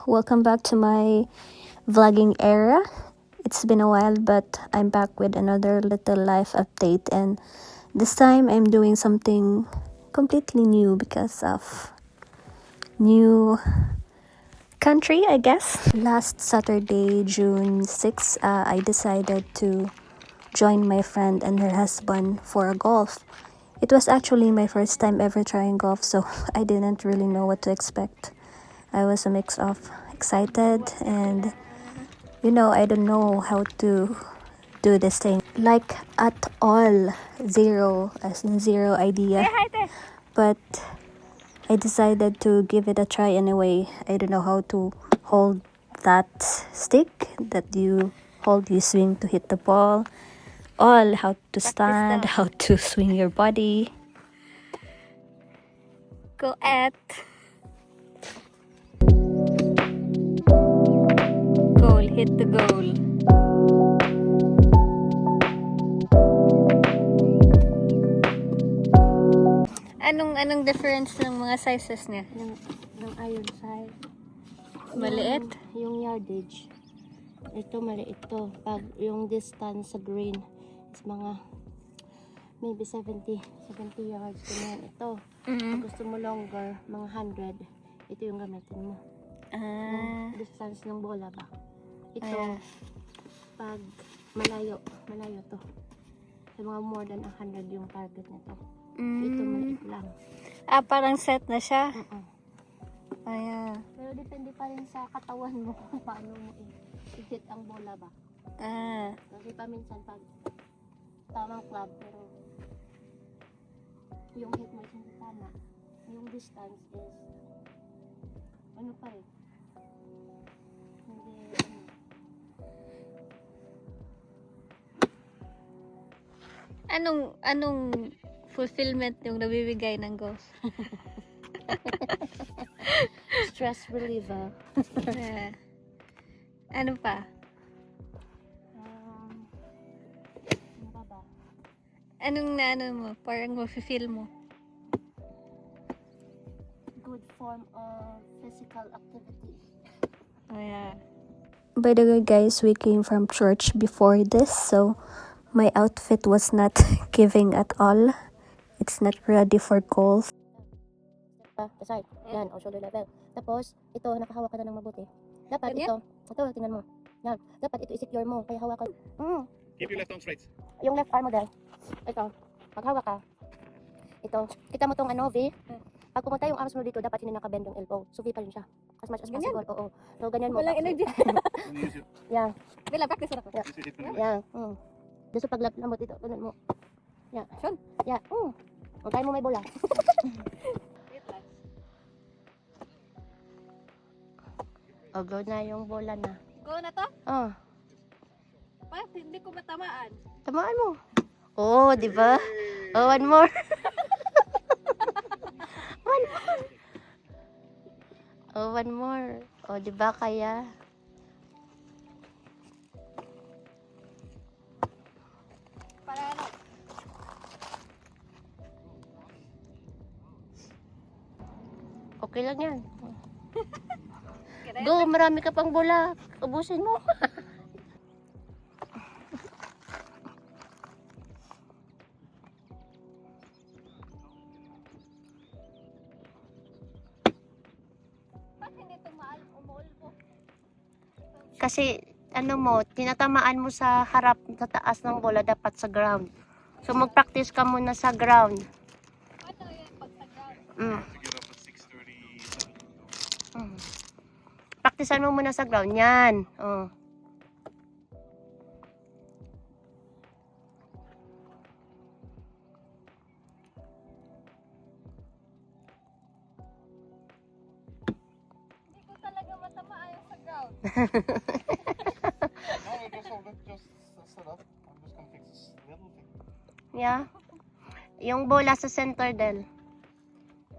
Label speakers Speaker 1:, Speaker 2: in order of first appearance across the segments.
Speaker 1: welcome back to my vlogging era. It's been a while, but I'm back with another little life update, and this time I'm doing something completely new because of new country, I guess. Last Saturday, June 6, I decided to join my friend and her husband for a golf. It was actually my first time ever trying golf, so I didn't really know what to expect. I was a mix of excited and, I don't know how to do this thing. Like, at all, zero, as in zero idea. But I decided to give it a try anyway. I don't know how to hold that stick that you hold, you swing to hit the ball. All how to stand, how to swing your body. Go at. Goal, hit the goal. Anong difference ng mga sizes niya?
Speaker 2: Ng iron size.
Speaker 1: Maliit?
Speaker 2: Yung yardage. Ito maliit to. Pag yung distance sa green is mga maybe 70 yards. Ganyan. Ito. Pag gusto mo longer, mga 100. Ito yung gamitin mo. Yung distance ng bola ba? Ito. Pag malayo to. So mga more than 100 yung target nito. Ito maliit lang.
Speaker 1: Parang set na siya?
Speaker 2: Pero depende pa rin sa katawan mo kung paano mo i-hit ang bola ba. Kasi paminsan pag tamang club, pero yung hit mo hindi tama. Yung distance is ano pa rin. Hindi
Speaker 1: Anong fulfillment yung nabibigay ng golf?
Speaker 2: stress reliever.
Speaker 1: Ano pa?
Speaker 2: Ano pa ba?
Speaker 1: Anong mo? Parang mafe-feel mo?
Speaker 2: Good form of physical activity.
Speaker 1: By the way, guys, we came from church before this, so my outfit was not giving at all. It's not ready for golf.
Speaker 2: Aside. Yan, o shoulder level. Tapos, ito, nakahawak ka na ng mabuti. Dapat
Speaker 1: Ganyan?
Speaker 2: ito, tingnan mo. Yan, dapat ito i-secure mo, kaya hawakan.
Speaker 3: Keep your left arm straight.
Speaker 2: Yung left arm mo dahil. Ito, maghawak ka. Ito, kita mo tong V. Pag pumunta yung arms mo dito, dapat hindi nakabend yung elbow. So, V pa rin siya. As much as possible. Oo. So, ganyan mo.
Speaker 1: Walang energy.
Speaker 3: Use it.
Speaker 2: Yan.
Speaker 1: Bila, practice na ako.
Speaker 2: Yeah.
Speaker 3: Use your hip and
Speaker 2: Yan. Gusto pag lamot dito, ganun mo. Yan.
Speaker 1: Sure.
Speaker 2: Yan. Ang tayo mo may bola. O, go na yung bola na.
Speaker 1: Go na to? Bakit hindi ko matamaan?
Speaker 2: Tamaan mo. Oh, di ba? Oh, one more. One more. Oh, one more. Oh, di ba kaya?
Speaker 1: Para ano?
Speaker 2: Okay lang yan. Go, marami ka pang bola. Ubusin mo. Kasi ano mo, tinatamaan mo sa harap, sa taas ng bola, dapat sa ground. So mag-practice ka muna sa ground.
Speaker 1: Ano yan pag sa ground?
Speaker 3: to get up at 6:30.
Speaker 2: Praktisan mo muna sa ground. Yan.
Speaker 1: Hindi ko talaga matamaan yung sa ground.
Speaker 3: No, just hold it. Just set up. I'm just gonna fix this little thing.
Speaker 2: Yeah. Yung bola sa center del.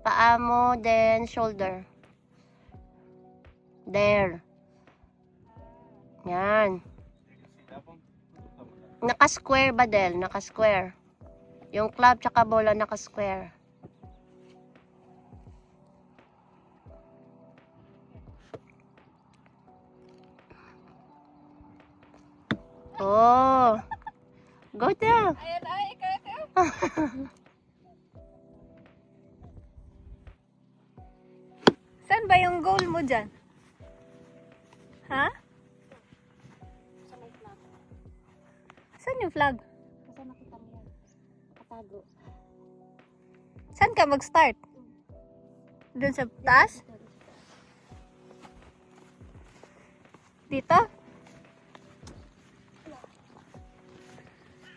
Speaker 2: Paa mo, then shoulder. There. Yan.
Speaker 3: See that one?
Speaker 2: Naka-square ba del? Naka-square. Yung club tsaka bola naka-square. Oh. Go there.
Speaker 1: Ayan ay, ikaw. Saan ba yung goal mo dyan? Ha?
Speaker 2: Sa may flag.
Speaker 1: Saan yung flag?
Speaker 2: Kasi makita mo yan. Nakatago.
Speaker 1: Saan ka mag-start? Doon sa taas? Dito?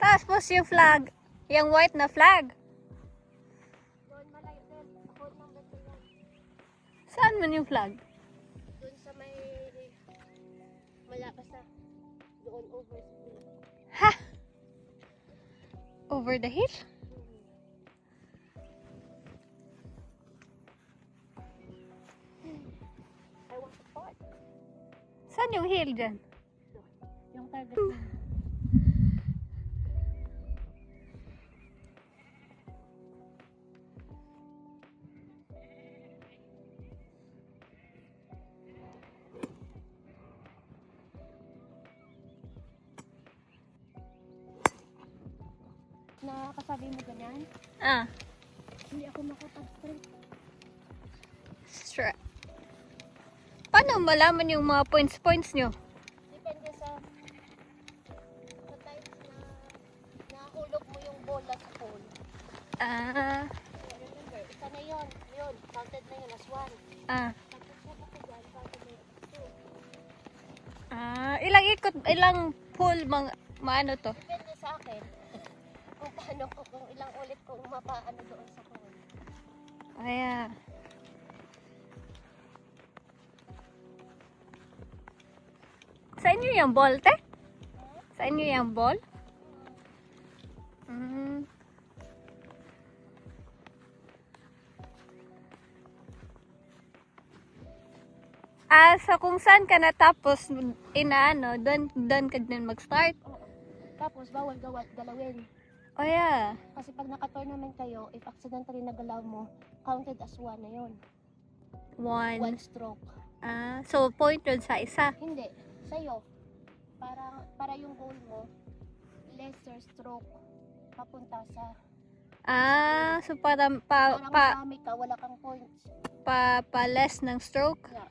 Speaker 1: Taas po yung flag. Yung white na flag.
Speaker 2: Doon malayo din. Hold number 2 yan.
Speaker 1: Saan man yung flag?
Speaker 2: Doon sa may malakas na. Doon over sa hill.
Speaker 1: Ha? Over the hill?
Speaker 2: I want to start.
Speaker 1: Saan yung hill dyan?
Speaker 2: Yung target mo. Nakakasabi mo ganyan?
Speaker 1: Ah,
Speaker 2: Hindi ako makapag-straight.
Speaker 1: sure. Paano malaman yung mga points nyo?
Speaker 2: Depende sa times na nahulog mo yung bola sa pole.
Speaker 1: Ah,
Speaker 2: Remember, isa na yun. Yun, counted na yun as 1.
Speaker 1: ah.
Speaker 2: Pagkasama ko dyan, counted na yun as 2.
Speaker 1: Ilang ikot, ilang pool, maano to?
Speaker 2: Depende sa akin. Kung paano ko, kung ilang ulit kong mapaano doon sa pole.
Speaker 1: Kaya, sa inyo yung ball, te? Sa inyo yung ball? Mm. So kung saan ka natapos, inaano, doon ka din mag-start?
Speaker 2: Tapos, bawal galawin.
Speaker 1: Oh yeah.
Speaker 2: Kasi pag naka-tournament kayo, if accidentally nagalaw mo, counted as 1 na yun. 1
Speaker 1: 1.
Speaker 2: stroke.
Speaker 1: So point yun sa isa.
Speaker 2: Hindi, sa'yo. Para yung goal mo, lesser stroke papunta sa...
Speaker 1: So para
Speaker 2: Para marami ka, wala kang points.
Speaker 1: pa less ng stroke.
Speaker 2: Yeah.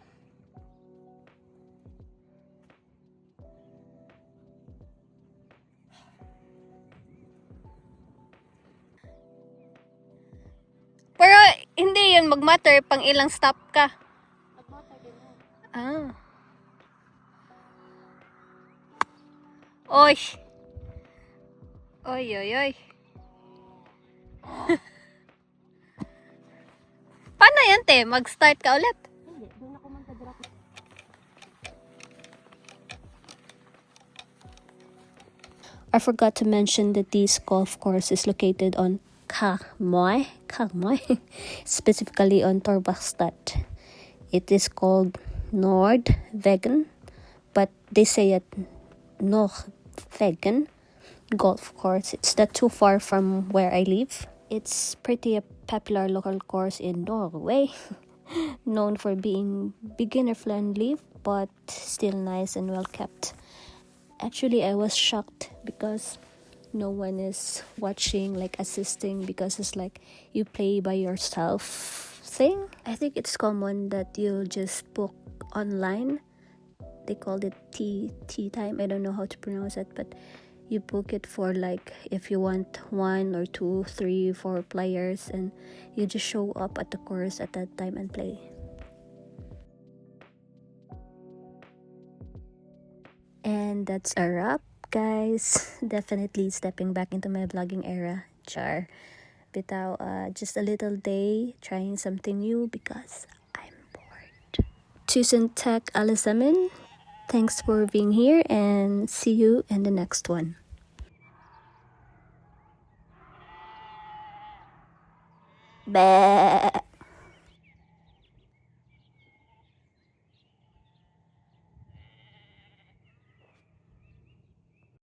Speaker 1: Pero hindi yun mag-matter pang ilang stop ka.
Speaker 2: Mag-matter din yun.
Speaker 1: Oy. Oy, oy, oy. Paano yan, te? Mag-start ka ulit?
Speaker 2: Hindi, doon ako man sa-drop.
Speaker 1: I forgot to mention that this golf course is located on Karmøy, specifically on Torvastad. It is called Nordvegen, but they say it Nordvegen golf course. It's not too far from where I live. It's pretty a popular local course in Norway, known for being beginner friendly but still nice and well kept. Actually, I was shocked because no one is watching, like assisting, because it's like you play by yourself thing. I think it's common that you just book online. They called it tea time. I don't know how to pronounce it, but you book it for like if you want 1 or 2, 3, 4 players, and you just show up at the course at that time and play. And that's a wrap, guys. Definitely stepping back into my vlogging era. Char. Bitaw, just a little day trying something new because I'm bored. Tusen tak allesammans. Thanks for being here and see you in the next one. Bye.